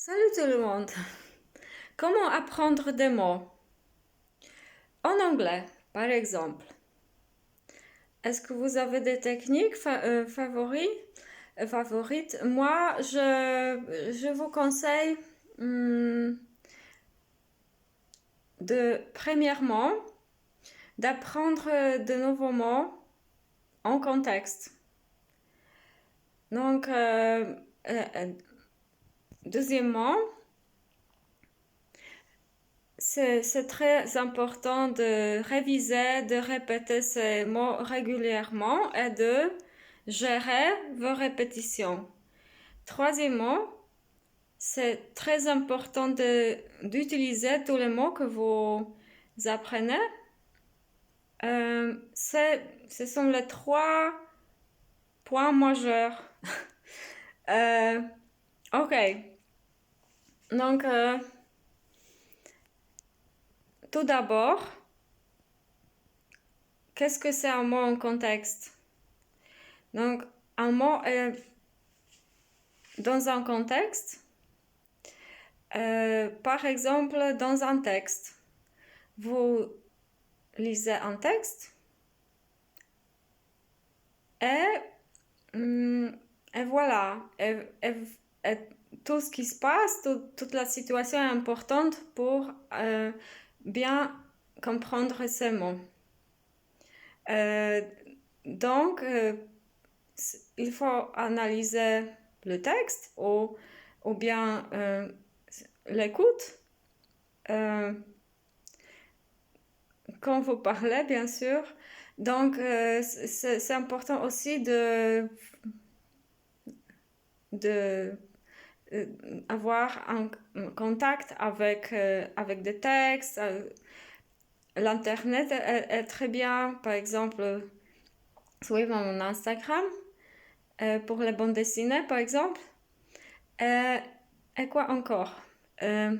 Salut tout le monde! Comment apprendre des mots? En anglais, par exemple. Est-ce que vous avez des techniques favorites? Moi, je vous conseille premièrement, d'apprendre de nouveaux mots en contexte. Donc, deuxièmement, c'est très important de réviser, de répéter ces mots régulièrement et de gérer vos répétitions. Troisièmement, c'est très important d'utiliser tous les mots que vous apprenez. Ce sont les trois points majeurs. Ok. Donc, tout d'abord, qu'est-ce que c'est un mot en contexte? Donc, un mot est dans un contexte, par exemple, dans un texte. Vous lisez un texte et voilà. Et tout ce qui se passe, toute la situation est importante pour bien comprendre ces mots. Donc, il faut analyser le texte ou bien l'écoute. Quand vous parlez, bien sûr. Donc, c'est important aussi de avoir un contact avec des textes. L'internet est très bien. Par exemple, suivre mon Instagram pour les bandes dessinées, par exemple. Et quoi encore? Mais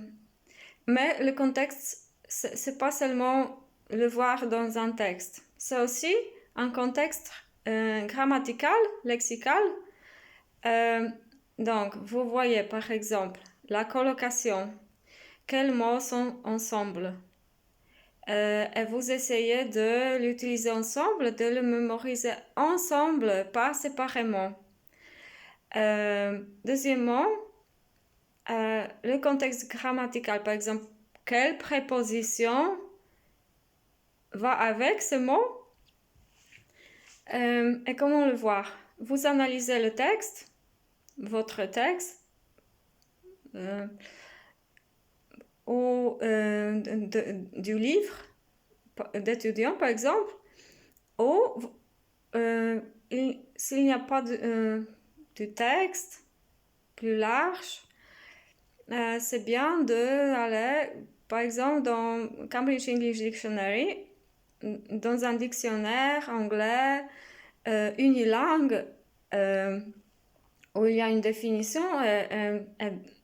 le contexte, c'est pas seulement le voir dans un texte. C'est aussi un contexte grammatical, lexical. Donc, vous voyez par exemple la colocation. Quels mots sont ensemble? Et vous essayez de l'utiliser ensemble, de le mémoriser ensemble, pas séparément. Deuxièmement, le contexte grammatical, par exemple, quelle préposition va avec ce mot? Et comment le voir? Vous analysez le texte, votre texte, ou du livre d'étudiant, par exemple, ou s'il n'y a pas de texte plus large, c'est bien d'aller, par exemple, dans Cambridge English Dictionary, dans un dictionnaire anglais unilingue, où il y a une définition et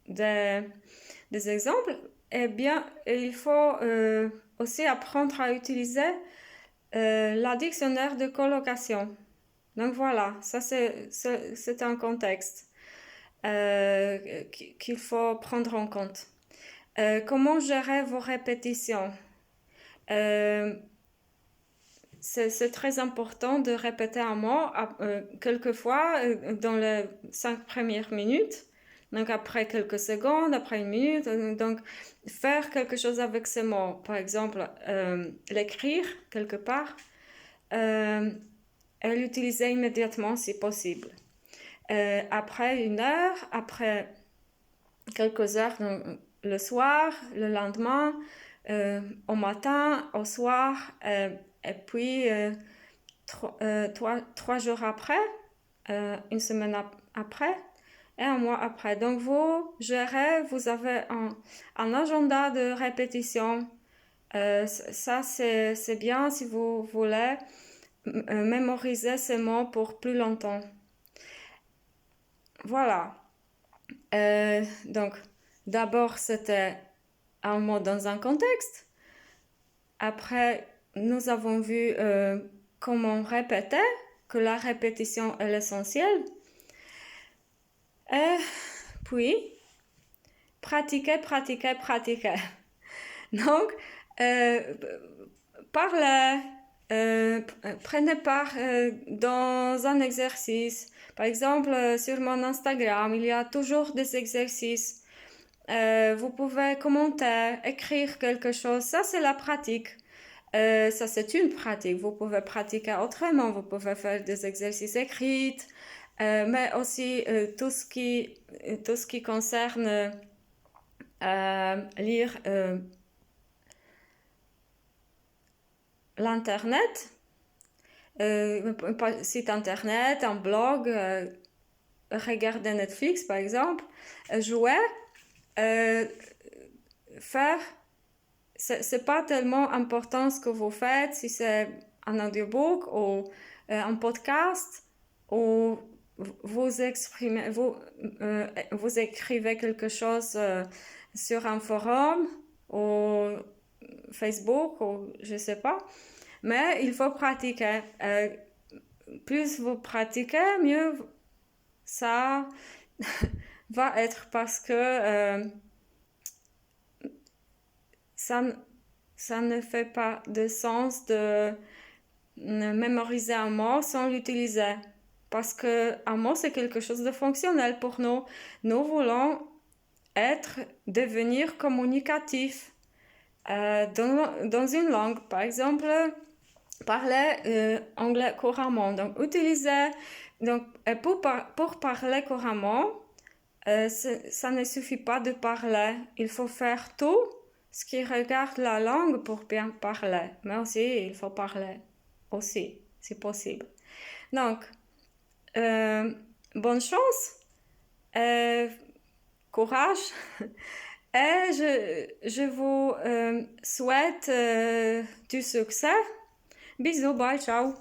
des exemples. Eh bien, il faut aussi apprendre à utiliser la dictionnaire de colocation. Donc voilà, ça c'est un contexte qu'il faut prendre en compte. Comment gérer vos répétitions? C'est très important de répéter un mot quelquefois dans les 5 premières minutes, donc après quelques secondes, après une minute, donc faire quelque chose avec ces mots, par exemple l'écrire quelque part et l'utiliser immédiatement si possible. Après une heure, après quelques heures, donc, le soir, le lendemain, au matin, au soir, et puis 3 jours après, une semaine après et un mois après. Donc vous gérez, vous avez un agenda de répétition. Ça c'est bien si vous voulez mémoriser ces mots pour plus longtemps. Voilà. Donc d'abord c'était un mot dans un contexte. Après, nous avons vu comment répéter, que la répétition est l'essentiel. Et puis, pratiquez, pratiquez, pratiquez. Donc, parlez, prenez part dans un exercice. Par exemple, sur mon Instagram, il y a toujours des exercices. Vous pouvez commenter, écrire quelque chose. Ça, c'est la pratique. Ça, c'est une pratique. Vous pouvez pratiquer autrement. Vous pouvez faire des exercices écrits, mais aussi tout ce qui concerne lire l'internet, site internet, un blog, regarder Netflix par exemple, jouer, faire. C'est pas tellement important ce que vous faites, si c'est un audiobook ou un podcast, ou vous exprimez, vous écrivez quelque chose sur un forum ou Facebook ou je sais pas. Mais il faut pratiquer. Plus vous pratiquez, mieux ça va être, parce que ça ne fait pas de sens de mémoriser un mot sans l'utiliser. Parce qu'un mot, c'est quelque chose de fonctionnel pour nous. Nous voulons devenir communicatif dans une langue. Par exemple, parler anglais couramment. Donc, pour parler couramment, ça ne suffit pas de parler. Il faut faire tout ce qui regarde la langue pour bien parler. Mais aussi, il faut parler. Aussi, c'est possible. Donc, bonne chance, courage, et je vous souhaite du succès. Bisous, bye, ciao.